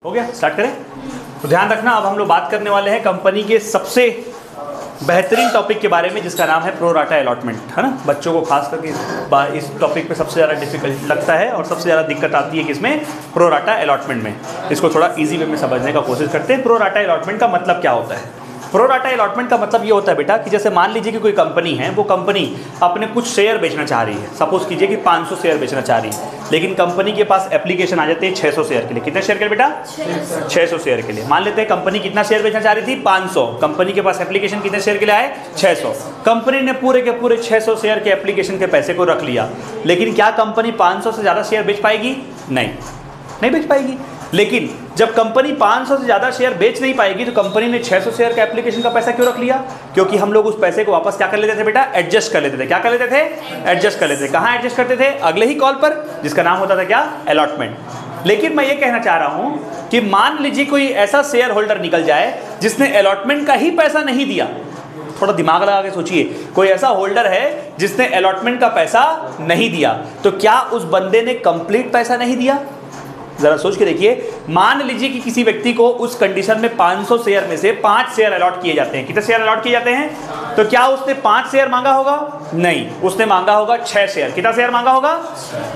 हो गया, स्टार्ट करें। तो ध्यान रखना, अब हम लोग बात करने वाले हैं कंपनी के सबसे बेहतरीन टॉपिक के बारे में, जिसका नाम है प्रो राटा अलॉटमेंट, है ना। बच्चों को खास करके इस टॉपिक पे सबसे ज़्यादा डिफिकल्ट लगता है और सबसे ज़्यादा दिक्कत आती है किसमें, प्रो राटा अलॉटमेंट में। इसको थोड़ा इजी वे में समझने का कोशिश करते हैं। प्रो राटा अलॉटमेंट का मतलब क्या होता है? प्रो राटा अलॉटमेंट का मतलब ये होता है बेटा कि जैसे मान लीजिए कि कोई कंपनी है, वो कंपनी अपने कुछ शेयर बेचना चाह रही है। सपोज कीजिए कि 500 शेयर बेचना चाह रही है, लेकिन कंपनी के पास एप्लीकेशन आ जाते हैं 600 शेयर के लिए। कितने शेयर के लिए बेटा? 600 शेयर के लिए। मान लेते हैं कंपनी कितना शेयर बेचना चाह रही थी? 500। कंपनी के पास एप्लीकेशन कितने शेयर के लिए आए? 600। कंपनी ने पूरे के पूरे 600 शेयर के एप्लीकेशन के पैसे को रख लिया, लेकिन क्या कंपनी 500 से ज़्यादा शेयर बेच पाएगी? नहीं बेच पाएगी। लेकिन जब कंपनी 500 से ज़्यादा शेयर बेच नहीं पाएगी, तो कंपनी ने 600 शेयर का एप्लीकेशन का पैसा क्यों रख लिया? क्योंकि हम लोग उस पैसे को वापस क्या कर लेते थे बेटा? एडजस्ट कर लेते थे। क्या कर लेते थे? एडजस्ट कर लेते थे। कहाँ एडजस्ट करते थे? अगले ही कॉल पर, जिसका नाम होता था क्या? अलॉटमेंट। लेकिन मैं ये कहना चाह रहा हूँ कि मान लीजिए कोई ऐसा शेयर होल्डर निकल जाए जिसने अलॉटमेंट का ही पैसा नहीं दिया। थोड़ा दिमाग लगा के सोचिए, कोई ऐसा होल्डर है जिसने अलॉटमेंट का पैसा नहीं दिया, तो क्या उस बंदे ने कंप्लीट पैसा नहीं दिया? जरा सोच के देखिए। मान लीजिए कि किसी व्यक्ति को उस कंडीशन में 500 शेयर में से 5 शेयर अलॉट किए जाते हैं। कितने शेयर अलॉट किए जाते हैं? तो क्या उसने 5 शेयर मांगा होगा? नहीं, उसने मांगा होगा 6 शेयर। कितना शेयर मांगा होगा?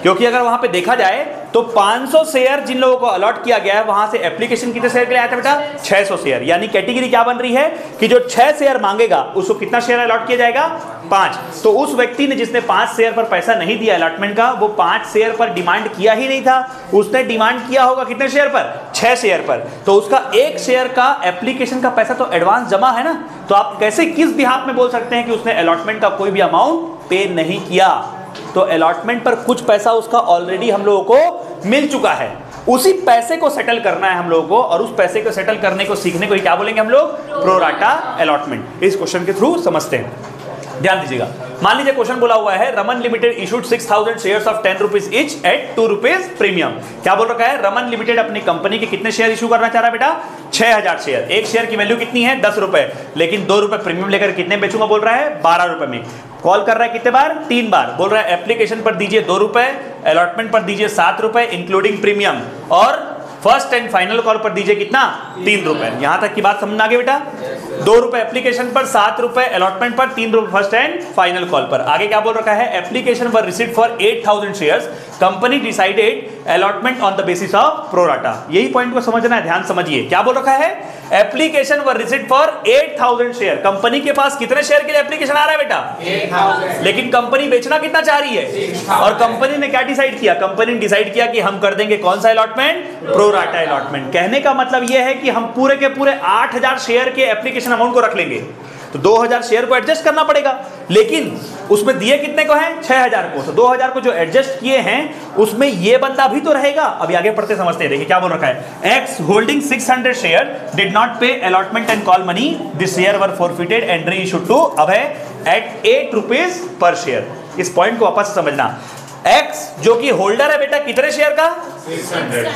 क्योंकि अगर वहां पे देखा जाए तो 500 शेयर जिन लोगों को अलॉट किया गया है, वहां से एप्लीकेशन कितने शेयर के लिए आया था बेटा? 600 शेयर। यानी कैटेगरी क्या बन रही है कि जो 6 शेयर मांगेगा उसको कितना शेयर अलॉट किया जाएगा? 5। तो उस व्यक्ति ने जिसने 5 शेयर पर पैसा नहीं दिया अलॉटमेंट का, वो 5 शेयर पर डिमांड किया ही नहीं था। उसने डिमांड किया होगा कितने शेयर पर? 6 शेयर पर। तो उसका 1 शेयर का एप्लीकेशन का पैसा तो एडवांस जमा है ना। तो आप कैसे, किस बिहाफ में बोल सकते हैं कि उसने अलॉटमेंट का कोई भी अमाउंट पे नहीं किया? तो अलॉटमेंट पर कुछ पैसा उसका ऑलरेडी हम लोगों को मिल चुका है। उसी पैसे को सेटल करना है हम लोगों को, और उस पैसे को सेटल करने को सीखने को ही क्या बोलेंगे हम लोग? Pro rata allotment. इस क्वेश्चन के थ्रू समझते हैं, ध्यान दीजिएगा। मान लीजिए क्वेश्चन बोला हुआ है, Raman limited issued 6000 shares of 10 rupees each at 2 rupees premium. क्या बोल रखा है? रमन लिमिटेड अपनी कंपनी के कितने शेयर इशू करना चाह रहा है बेटा? 6000 शेयर। एक शेयर की वैल्यू कितनी है? 10 रुपए, लेकिन 2 रुपए प्रीमियम लेकर कितने बेचूंगा बोल रहा है? 12 रुपए में। कॉल कर रहा है कितने बार? 3 बार। बोल रहा है एप्लीकेशन पर दीजिए 2 रुपए, अलॉटमेंट पर दीजिए 7 रुपए इंक्लूडिंग प्रीमियम, और फर्स्ट एंड फाइनल कॉल पर दीजिए कितना? 3 रुपए। यहां तक की बात समझ आ गई बेटा? 2 रुपए एप्लीकेशन पर, 7 रुपए अलॉटमेंट पर, 3 रुपए फर्स्ट एंड फाइनल कॉल पर। आगे क्या बोल रखा है? Application were received for 8000 shares, company decided allotment on the basis of pro rata. यही पॉइंट को समझना है, ध्यान समझिए। क्या बोल रखा है? Application were received for 8000 share. Company के पास कितने शेयर के लिए एप्लीकेशन आ रहा है बेटा? 8000। लेकिन कंपनी बेचना कितना चाह रही है? और कंपनी ने क्या डिसाइड किया? कंपनी ने डिसाइड किया कि हम कर देंगे कौन सा अलॉटमेंट? Pro rata allotment. कहने का मतलब यह है कि हम पूरे के पूरे 8000 शेयर के एप्लीकेशन अमाउंट को रख लेंगे। तो 2000 शेयर को एडजस्ट करना पड़ेगा, लेकिन उसमें दिए कितने को हैं? 6000 को। तो 2000 को जो एडजस्ट किए हैं उसमें ये बंदा भी तो रहेगा। अभी आगे पढ़ते समझते हैं। देखिए क्या बोल रखा है? X holding 600 share did not pay allotment and call money, this share were forfeited and reissued to Abhay at 8 rupees per share. इस पॉइंट को वापस से समझना। X जो कि होल्डर है बेटा कितने शेयर का?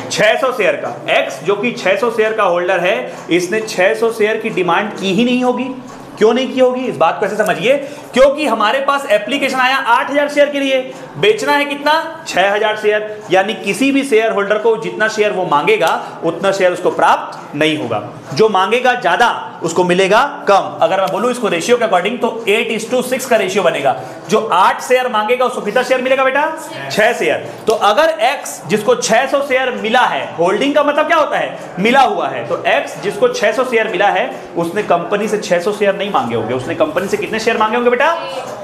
600 शेयर का। X जो कि 600 शेयर का होल्डर है, इसने 600 शेयर की डिमांड की ही नहीं होगी। क्यों नहीं की होगी? इस बात को ऐसे समझिए, क्योंकि हमारे पास एप्लीकेशन आया 8000 शेयर के लिए, बेचना है कितना? 6000 शेयर। यानी किसी भी शेयर होल्डर को जितना शेयर वो मांगेगा उतना शेयर उसको प्राप्त नहीं होगा। जो मांगेगा ज्यादा उसको मिलेगा कम। अगर मैं बोलूं इसको रेशियो के अकॉर्डिंग तो 8:6 का रेशियो बनेगा। जो 8 शेयर मांगेगा उसको कितना शेयर मिलेगा बेटा? 6 शेयर। तो अगर X जिसको 600 शेयर मिला है, होल्डिंग का मतलब क्या होता है? मिला हुआ है। तो X जिसको 600 शेयर मिला है, उसने कंपनी से 600 शेयर नहीं मांगे होंगे, उसने कंपनी से कितने शेयर मांगे होंगे बेटा?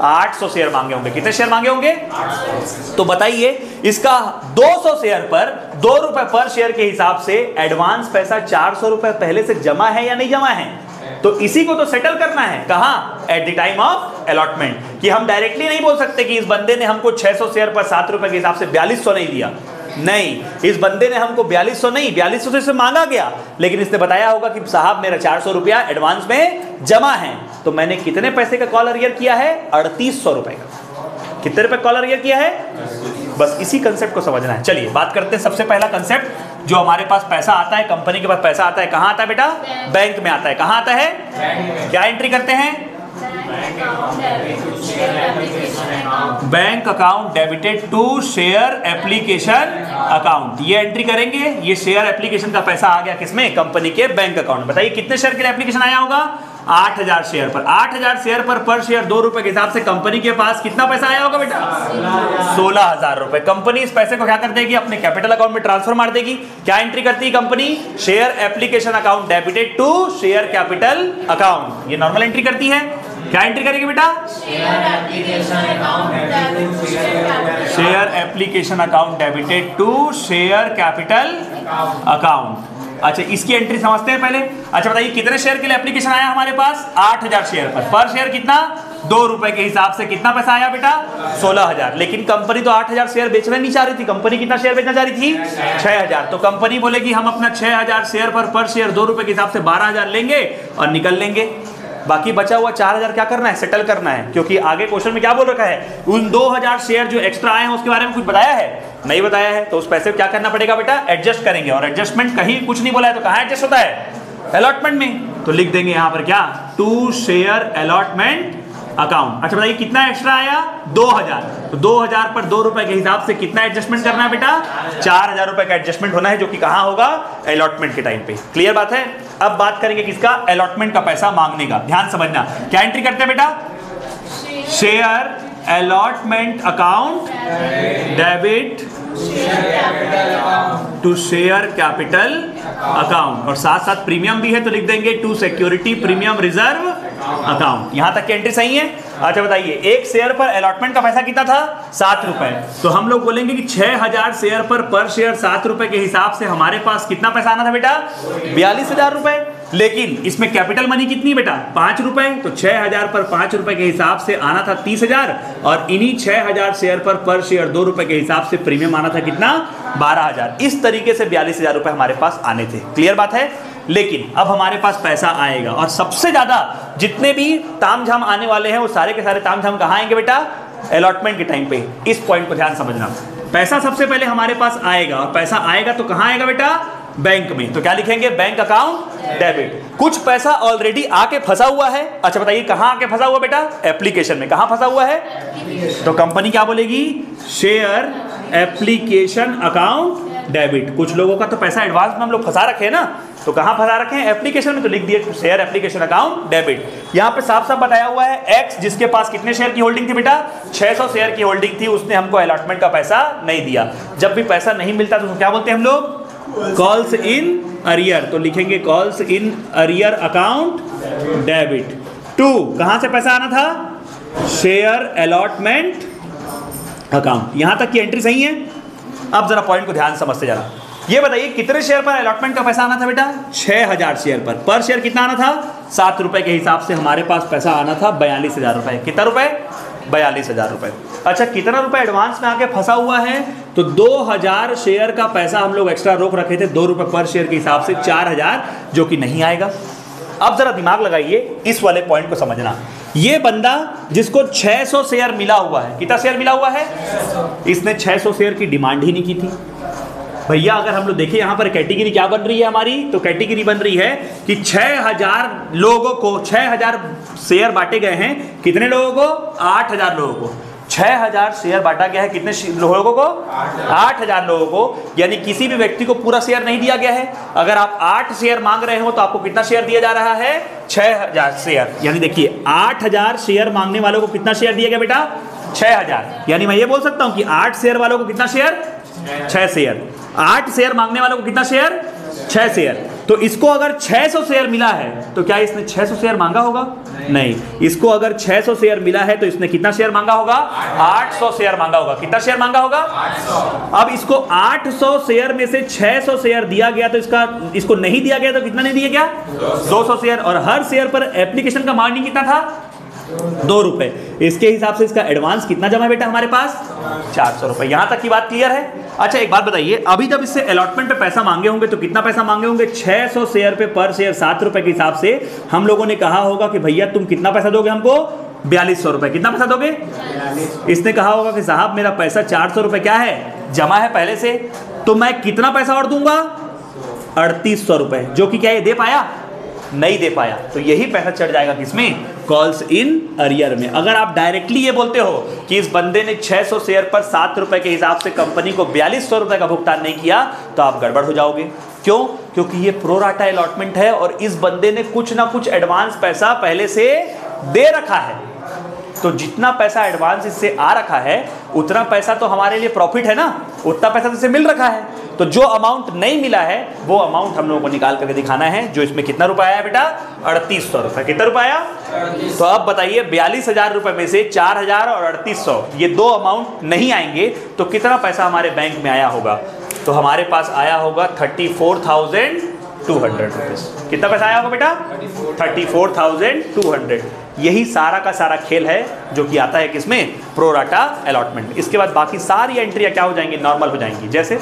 800 शेयर मांगे होंगे। कितने शेयर मांगे होंगे? 800। तो बताइए, इसका 200 शेयर पर 2 रुपए पर शेयर के हिसाब से एडवांस पैसा 400 रुपए पहले से जमा है या नहीं जमा है? तो इसी को तो सेटल करना है। कहां? At the time of allotment. कि हम डायरेक्टली नहीं बोल सकते कि इस बंदे ने हमको 600 शेयर पर 7 रुपए के हिसाब से 4200 नहीं दिया। नहीं, इस बंदे ने हमको 4200 नहीं, 4200 से मांगा गया, लेकिन इसने बताया होगा कि साहब मेरा 400 रुपया एडवांस में जमा है। तो मैंने कितने पैसे का कॉल अरियर किया है? 3800 रुपए का। कितने रुपए कॉल अरियर किया है? बस इसी कंसेप्ट को समझना है। चलिए बात करते हैं। सबसे पहला कंसेप्ट, जो हमारे पास पैसा आता है, कंपनी के पास पैसा आता है, कहां आता है बेटा? बैंक में आता है। कहां आता है? क्या एंट्री करते हैं? Bank account debited to share application account, ये एंट्री करेंगे। ये शेयर एप्लीकेशन का पैसा आ गया किसमें? कंपनी के बैंक अकाउंट। बताइए कितने शेयर के लिए एप्लीकेशन आया होगा? 8000 शेयर पर। 8000 शेयर पर शेयर 2 रुपए के हिसाब से कंपनी के पास कितना पैसा आया होगा बेटा? 16000 रुपए। कंपनी इस पैसे को क्या कर देगी? अपने कैपिटल अकाउंट में ट्रांसफर मार देगी। क्या एंट्री करती है company? Share application account debited to share capital account. ये नॉर्मल एंट्री करती है। क्या एंट्री करेगी बेटा? Share application account debited to share capital account. अच्छा, इसकी एंट्री समझते हैं पहले। अच्छा बताइए कितने शेयर के लिए एप्लीकेशन आया हमारे पास? 8000 शेयर पर शेयर कितना? 2 रुपए के हिसाब से कितना पैसा आया बेटा? 16000। लेकिन कंपनी तो 8000 शेयर बेचना नहीं चाह रही थी। कंपनी कितना शेयर बेचना चाह रही थी? 6000। तो कंपनी बोलेगी हम अपना 6000 शेयर पर शेयर 2 रुपए के हिसाब से 12000 लेंगे और निकल लेंगे। बाकी बचा हुआ 4000 क्या करना है? सेटल करना है। क्योंकि आगे क्वेश्चन में क्या बोल रखा है? उन 2000 शेयर जो एक्स्ट्रा आए हैं उसके बारे में कुछ बताया है? नहीं बताया है। तो उस पैसे को क्या करना पड़ेगा बेटा? एडजस्ट करेंगे। और एडजस्टमेंट कहीं कुछ नहीं बोला है तो कहाँ एडजस्ट होता है? अलॉटमेंट में। तो लिख देंगे यहाँ पर क्या? To share allotment account. अच्छा बताइए कितना एक्स्ट्रा आया? 2000। तो 2000 पर 2 रुपए के हिसाब से कितना एडजस्टमेंट करना है बेटा? 4000 रुपए का एडजस्टमेंट होना है, जो कि कहाँ होगा? अलॉटमेंट के टाइम पे। क्लियर बात है। अब बात करेंगे किसका? अलॉटमेंट का पैसा मांगने का। ध्यान समझना। क्या एंट्री करते हैं बेटा? Share allotment account debit to share capital account. और साथ साथ प्रीमियम भी है तो लिख देंगे to security premium reserve account. यहां तक की एंट्री सही है। अच्छा बताइए एक शेयर पर अलॉटमेंट का पैसा कितना था? 7 रुपए। तो हम लोग बोलेंगे कि 6000 शेयर पर शेयर 7 रुपए के हिसाब से हमारे पास कितना पैसा आना था बेटा? 42000 रुपए। लेकिन इसमें कैपिटल मनी कितनी बेटा? 5 रुपए। तो 6000 पर 5 रुपए के हिसाब से आना था 30000 और इन्हीं 6000 शेयर पर शेयर 2 रुपए के हिसाब से प्रीमियम आना था कितना? 12000। इस तरीके से 42000 रुपए हमारे पास आने थे। क्लियर बात है। लेकिन अब हमारे पास पैसा आएगा और सबसे ज्यादा जितने भी तामझाम आने वाले हैं वो सारे के सारे तामझाम कहाँ आएंगे बेटा? अलॉटमेंट के टाइम पे। इस पॉइंट को ध्यान समझना। पैसा सबसे पहले हमारे पास आएगा और पैसा आएगा तो कहाँ आएगा बेटा? बैंक में। तो क्या लिखेंगे? Bank account debit. कुछ पैसा ऑलरेडी आके फंसा हुआ है। अच्छा बताइए कहाँ आके फंसा हुआ बेटा? एप्लीकेशन में। कहाँ फंसा हुआ है? तो कंपनी क्या बोलेगी? Share application account debit. कुछ लोगों का तो पैसा एडवांस में हम लोग फंसा रखे हैं ना, तो कहाँ फंसा रखे हैं? एप्लीकेशन में। तो लिख दिए शेयर एप्लीकेशन अकाउंट डेबिट। यहाँ पे साफ साफ बताया हुआ है एक्स जिसके पास कितने शेयर की होल्डिंग थी बेटा? 600 शेयर की होल्डिंग थी। उसने हमको अलॉटमेंट का पैसा नहीं दिया। जब भी पैसा नहीं मिलता तो क्या बोलते हैं हम लोग? Calls in arrear. तो लिखेंगे calls in arrear account debit to, कहां से पैसा आना था? Share allotment account. यहां तक की एंट्री सही है। अब जरा पॉइंट को ध्यान समझते जरा। ये बताइए कितने शेयर पर अलॉटमेंट का पैसा आना था बेटा? 6000 शेयर पर शेयर कितना आना था? 7 रुपए के हिसाब से हमारे पास पैसा आना था 42000 रुपए। कितना रुपए? 42000 रुपए। अच्छा कितना रुपए एडवांस में आके फंसा हुआ है? तो 2000 शेयर का पैसा हम लोग एक्स्ट्रा रोक रखे थे 2 रुपए पर शेयर के हिसाब से 4000, जो कि नहीं आएगा। अब जरा दिमाग लगाइए इस वाले पॉइंट को समझना। ये बंदा जिसको 600 शेयर मिला हुआ है, कितना शेयर मिला हुआ है? इसने 600 शेयर की डिमांड ही नहीं की थी। भैया अगर हम लोग देखें यहाँ पर कैटेगरी क्या बन रही है हमारी, तो कैटेगरी बन रही है कि 6000 लोगों को 6000 शेयर बांटे गए हैं। कितने लोगों को? 8000 लोगों को। 6000 शेयर बांटा गया है कितने लोगों को? 8000 लोगों को। यानी किसी भी व्यक्ति को पूरा शेयर नहीं दिया गया है। अगर आप 8 शेयर मांग रहे हो तो आपको कितना शेयर दिया जा रहा है? 6000 शेयर। यानी देखिए 8000 शेयर मांगने वालों को कितना शेयर दिया गया बेटा? 6000। यानी मैं ये बोल सकता हूं कि 8 शेयर वालों को कितना शेयर? 6 शेयर। 8 शेयर मांगने वालों को कितना शेयर? 6 शेयर। तो इसको अगर 600 शेयर मिला है तो क्या इसने 600 शेयर मांगा होगा? नहीं। इसको अगर 600 शेयर मिला है तो इसने कितना शेयर मांगा होगा? 800 शेयर मांगा होगा। कितना शेयर मांगा होगा? 800। अब इसको 800 शेयर में से 600 शेयर दिया गया तो इसको नहीं दिया गया तो कितना नहीं दिया गया? 200 शेयर। और हर शेयर पर एप्लीकेशन का मार्जिन कितना था? 2 रुपए। इसके हिसाब से इसका एडवांस कितना जमा है बेटा हमारे पास? 400 रुपए। यहां तक की बात क्लियर है। अच्छा एक बात बताइए, अभी जब इससे अलॉटमेंट पे पैसा मांगे होंगे तो कितना पैसा मांगे होंगे? 600 शेयर पे पर शेयर 7 रुपए के हिसाब से हम लोगों ने कहा होगा कि भैया तुम कितना पैसा दोगे हमको? 4200 रुपए। कितना पैसा दोगे? 4200। इसने कहा होगा कि साहब मेरा पैसा 400 रुपए क्या है? जमा है पहले से, तो मैं कितना पैसा और दूंगा? 3800 रुपए। जो कि क्या ये दे पाया? नहीं दे पाया। तो यही पैसा चढ़ जाएगा किसमें? कॉल्स इन अरियर में। अगर आप डायरेक्टली ये बोलते हो कि इस बंदे ने 600 शेयर पर 7 रुपए के हिसाब से कंपनी को 4200 रुपए का भुगतान नहीं किया, तो आप गड़बड़ हो जाओगे। क्यों? क्योंकि ये प्रोराटा अलॉटमेंट है और इस बंदे ने कुछ ना कुछ एडवांस पैसा पहले से दे रखा है। तो जितना पैसा एडवांस इससे आ रखा है उतना पैसा तो हमारे लिए प्रॉफिट है ना, उतना पैसा तो इसे मिल रखा है। तो जो अमाउंट नहीं मिला है वो अमाउंट हम लोगों को निकाल करके दिखाना है। जो इसमें कितना रुपया आया बेटा? 3800 रुपये। कितना रुपया आया? तो अब बताइए 42,000 रुपये में से 4,000 और 3800 ये दो अमाउंट नहीं आएंगे तो कितना पैसा हमारे बैंक में आया होगा? तो हमारे पास आया होगा 34,200 रुपीज़। कितना पैसा आया होगा बेटा? 34,200। यही सारा का सारा खेल है जो कि आता है किसमें? Pro rata allotment. इसके बाद बाकी सारी एंट्रियाँ क्या हो जाएंगी? नॉर्मल हो जाएंगी। जैसे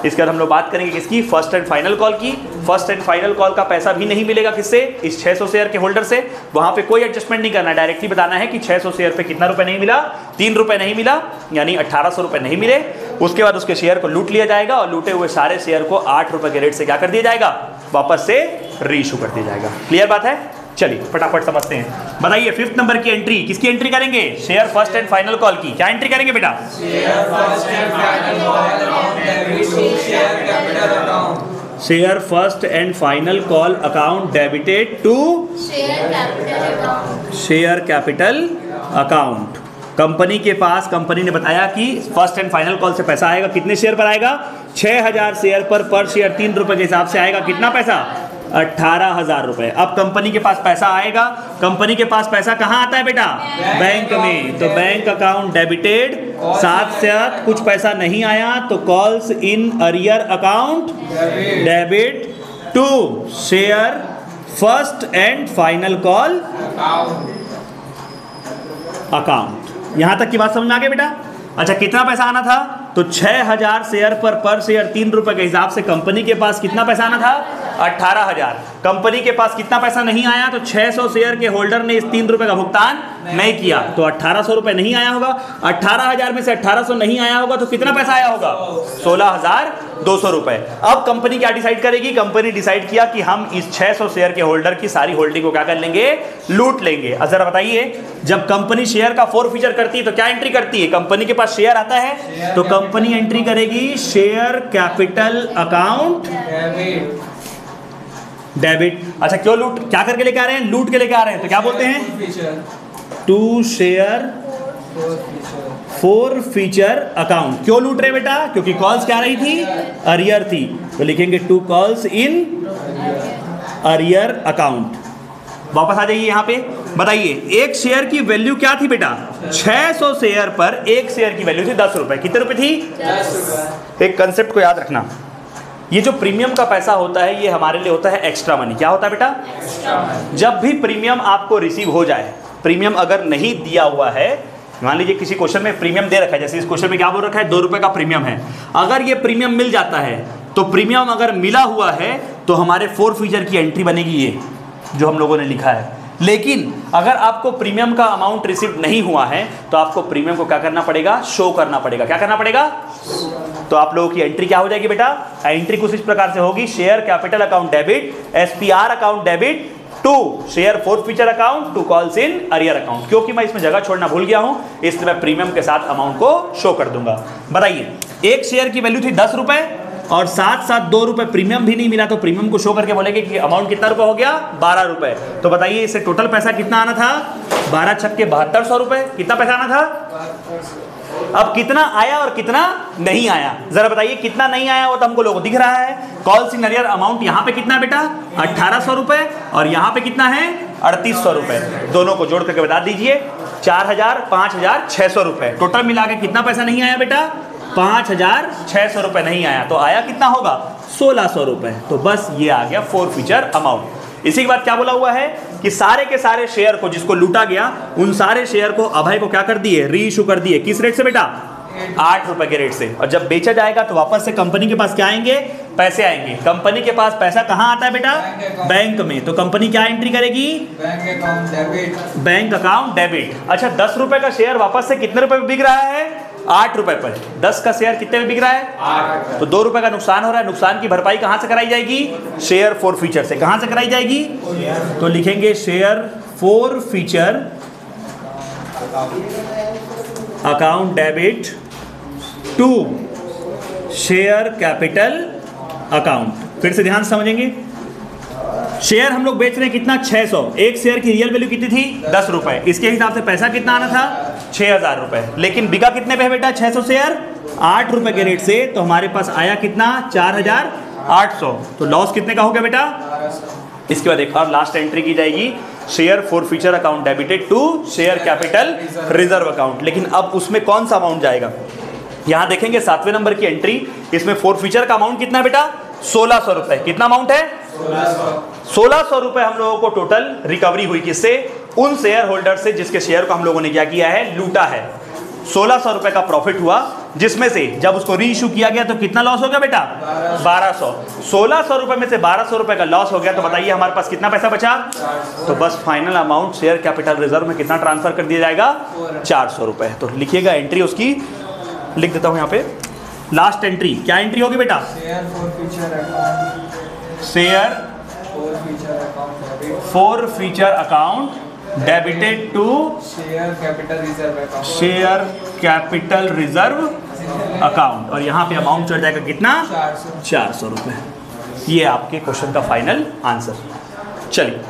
इसके बाद हम लोग बात करेंगे किसकी? फर्स्ट एंड फाइनल कॉल की। फर्स्ट एंड फाइनल कॉल का पैसा भी नहीं मिलेगा किससे? इस 600 शेयर के होल्डर से। वहाँ पे कोई एडजस्टमेंट नहीं करना, डायरेक्टली बताना है कि 600 शेयर पे कितना रुपए नहीं मिला? 3 रुपए नहीं मिला, यानी 1800 रुपए नहीं मिले। उसके बाद उसके शेयर को लूट लिया जाएगा और लूटे हुए सारे शेयर को 8 रुपए के रेट से क्या कर दिया जाएगा? वापस से रीइशू कर दिया जाएगा। क्लियर बात है? चलिए फटाफट समझते हैं। बताइए 5th नंबर की एंट्री किसकी एंट्री करेंगे? Share first and final call की। क्या एंट्री करेंगे बेटा? Share first and final call account debit to share capital account. Share first and final call account debited to share capital account. Company के पास, company ने बताया कि फर्स्ट एंड फाइनल कॉल से पैसा आएगा। कितने शेयर पर आएगा? 6000 शेयर पर शेयर 3 रुपए के हिसाब से आएगा। कितना पैसा? 18,000 रुपए। अब कंपनी के पास पैसा आएगा। कंपनी के पास पैसा कहाँ आता है बेटा? बैंक में। तो बैंक अकाउंट डेबिटेड, साथ साथ कुछ पैसा नहीं आया तो calls in arrear account debit to share first and final call account. यहां तक की बात समझ में आ गई बेटा? अच्छा, कितना पैसा आना था? तो 6000 शेयर पर शेयर 3 रुपए के हिसाब से कंपनी के पास कितना पैसा आना था? 18,000। कंपनी के पास कितना पैसा नहीं आया? तो 600 शेयर के होल्डर ने इस 3 रुपए का भुगतान नहीं किया तो 1800 रुपए नहीं आया होगा। 18,000 में से 1800 नहीं आया होगा तो कितना पैसा आया होगा? 16,200 रुपए। अब कंपनी क्या डिसाइड करेगी? कंपनी डिसाइड किया कि हम इस 600 शेयर के होल्डर की सारी होल्डिंग को क्या कर लेंगे? लूट लेंगे। अब जरा बताइए, जब कंपनी शेयर का फोरफीचर करती है तो क्या एंट्री करती है? कंपनी के पास शेयर आता है तो कंपनी एंट्री करेगी शेयर कैपिटल अकाउंट डेबिट। अच्छा, क्यों लूट, क्या करके लेके आ रहे हैं? लूट के लेके आ रहे हैं तो क्या बोलते हैं? To share forfeiture account. क्यों लूट रहे बेटा? क्योंकि कॉल्स क्या रही थी? अरियर थी। तो लिखेंगे to calls in arrear account. वापस आ जाइए यहाँ पे। बताइए एक शेयर की वैल्यू क्या थी बेटा? 600 शेयर पर एक शेयर की वैल्यू थी 10 रुपए। कितने रुपए थी? 10 रुपए। एक कंसेप्ट को याद रखना, ये जो प्रीमियम का पैसा होता है ये हमारे लिए होता है एक्स्ट्रा मनी। क्या होता है बेटा? Extra money. जब भी प्रीमियम आपको रिसीव हो जाए, प्रीमियम अगर नहीं दिया हुआ है, मान लीजिए किसी क्वेश्चन में प्रीमियम दे रखा है, जैसे इस क्वेश्चन में क्या बोल रखा है? 2 रुपए का प्रीमियम है। अगर ये प्रीमियम मिल जाता है तो प्रीमियम अगर मिला हुआ है तो हमारे फोर फीचर की एंट्री बनेगी ये जो हम लोगों ने लिखा है। लेकिन अगर आपको प्रीमियम का अमाउंट रिसीव नहीं हुआ है तो आपको प्रीमियम को क्या करना पड़ेगा? शो करना पड़ेगा। क्या करना पड़ेगा? तो आप लोगों की एंट्री क्या हो जाएगी बेटा? एंट्री कुछ इस प्रकार से होगी, share capital account debit, SPR account debit to share forfeiture account to calls in arrear account. क्योंकि मैं इसमें जगह छोड़ना भूल गया हूं इसलिए मैं प्रीमियम के साथ अमाउंट को शो कर दूंगा। बताइए एक शेयर की वैल्यू थी 10 रुपए और साथ साथ 2 रुपए प्रीमियम भी नहीं मिला तो प्रीमियम को शो करके बोलेंगे कि अमाउंट कितना रुपए हो गया? 12 रुपए। तो बताइए इससे टोटल पैसा कितना आना था? 12 छक्के 7200 रुपए। कितना पैसा आना था? अब कितना आया और कितना नहीं आया जरा बताइए? कितना नहीं आया वो तो हमको लोगों दिख रहा है। कॉल्स इन अरियर अमाउंट यहाँ पे कितना है बेटा? 1800 रुपए और यहाँ पे कितना है? 3800 रुपए। दोनों को जोड़ करके बता दीजिए 4000, 5000, 600 रुपए। टोटल मिला के कितना पैसा नहीं आया बेटा? 5600 रुपए नहीं आया। तो आया कितना होगा? 1600 रुपए। तो बस ये आ गया फोर फीचर अमाउंट। इसी के बाद क्या बोला हुआ है कि सारे के सारे शेयर को जिसको लूटा गया उन सारे शेयर को अभय को क्या कर दिए? री इशू कर दिए। किस रेट से बेटा? 8 रुपए के रेट से। और जब बेचा जाएगा तो वापस से कंपनी के पास क्या आएंगे? पैसे आएंगे। कंपनी के पास पैसा कहाँ आता है बेटा? बैंक में। तो कंपनी क्या एंट्री करेगी? Bank account debit. Bank account debit. अच्छा 10 रुपए का शेयर वापस से कितने रुपए में बिक रहा है? 8 रुपए पर। 10 का शेयर कितने में बिक रहा है? 8। तो 2 रुपए का नुकसान हो रहा है। नुकसान की भरपाई कहाँ से कराई जाएगी? शेयर फोर फीचर से। कहाँ से कराई जाएगी? तो लिखेंगे share forfeiture account debit to share capital account. फिर से ध्यान से समझेंगे। शेयर हम लोग बेच रहे हैं कितना, 600। एक शेयर की रियल वैल्यू कितनी थी, 10 रुपए। इसके हिसाब से पैसा कितना आना था, 6000 रुपए। लेकिन बिका कितने पे है बेटा, 600 शेयर 8 रुपए के रेट से, तो हमारे पास आया कितना, 4800। तो लॉस कितने का हो गया बेटा। इसके बाद एक और लास्ट एंट्री की जाएगी, share for future account debited to share capital reserve account. लेकिन अब उसमें कौन सा अमाउंट जाएगा, यहां देखेंगे 7वें नंबर की एंट्री। इसमें फॉर फ्यूचर का अमाउंट कितना है बेटा, 1600 रुपए। कितना अमाउंट है, 1600 रुपए हम लोगों को टोटल रिकवरी हुई। किससे, उन शेयर होल्डर से जिसके शेयर को हम लोगों ने क्या किया है, लूटा है। 1600 रुपए का प्रॉफिट हुआ, जिसमें से जब उसको री इशू किया गया तो कितना लॉस हो गया बेटा, 1200। 1600 रुपए में से 1200 रुपए का लॉस हो गया, तो बताइए हमारे पास कितना पैसा बचा। तो बस final amount share capital reserve में कितना ट्रांसफर कर दिया जाएगा, 400 रुपए। तो लिखिएगा एंट्री उसकी, लिख देता हूं यहां पे। लास्ट एंट्री क्या एंट्री होगी बेटा, share for future account debited to share capital reserve account. और यहां पे अमाउंट चढ़ जाएगा कितना, 400 रुपए। ये आपके क्वेश्चन का फाइनल आंसर। चलिए